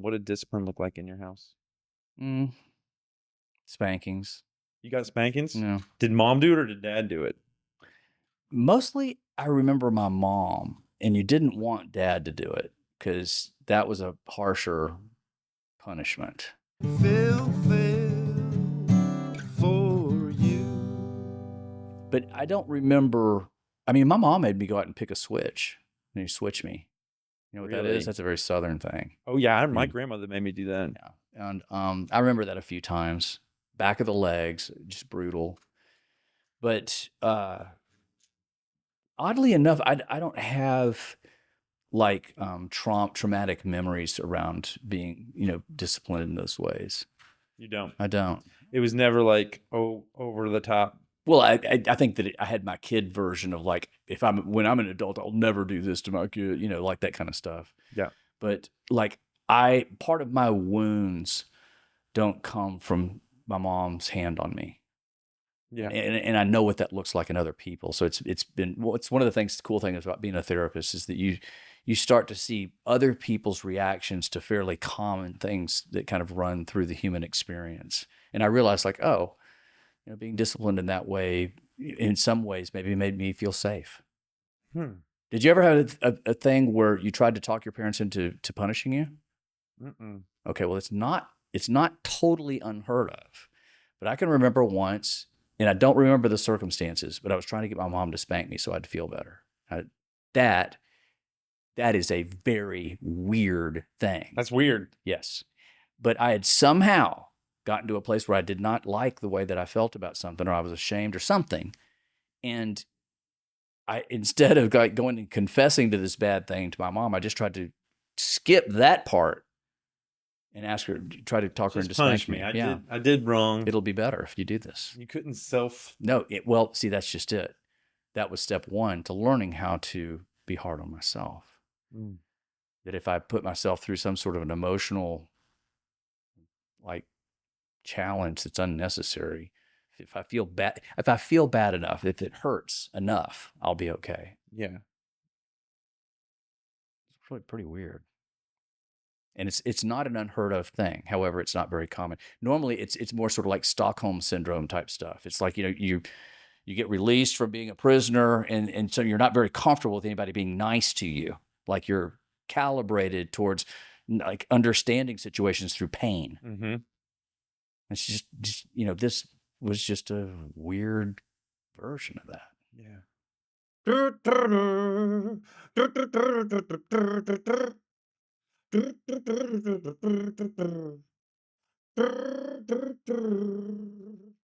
What did discipline look like in your house? Mm, spankings. You got spankings? No. Did mom do it or did dad do it? Mostly, I remember my mom, and you didn't want dad to do it because that was a harsher punishment. Fail for you. But I don't remember. I mean, my mom made me go out and pick a switch, and you switch me. You know what that is? Really? That's a very Southern thing. Oh yeah, my Mm. grandmother made me do that. Yeah. And I remember that a few times. Back of the legs, just brutal. But oddly enough, I don't have like traumatic memories around being, disciplined in those ways. You don't. I don't. It was never like over the top. Well, I think that I had my kid version of like, when I'm an adult, I'll never do this to my kid, like that kind of stuff. Yeah. But like part of my wounds don't come from my mom's hand on me. Yeah. And I know what that looks like in other people. So it's one of the things, the cool thing about being a therapist is that you start to see other people's reactions to fairly common things that kind of run through the human experience. And I realized like, oh, being disciplined in that way, in some ways, maybe made me feel safe. Did you ever have a thing where you tried to talk your parents into punishing you? Mm-mm. Okay, well, it's not totally unheard of, but I can remember once, and I don't remember the circumstances, but I was trying to get my mom to spank me so I'd feel better. That is a very weird thing. That's weird. Yes, but I had somehow gotten to a place where I did not like the way that I felt about something, or I was ashamed or something, and I, instead of going and confessing to this bad thing to my mom, I just tried to skip that part and ask her, try to talk her Just into punish spanking me. me. I did wrong. It'll be better if you do this. You couldn't No, well, see, that's just it. That was step one to learning how to be hard on myself. That if I put myself through some sort of an emotional like challenge that's unnecessary, if I feel bad enough, if it hurts enough, I'll be okay. Yeah. It's really pretty weird. And it's not an unheard of thing. However, it's not very common. Normally, it's more sort of like Stockholm syndrome type stuff. It's like, you get released from being a prisoner, and so you're not very comfortable with anybody being nice to you. Like you're calibrated towards like understanding situations through pain. Mm-hmm. It's just this was just a weird version of that. Yeah.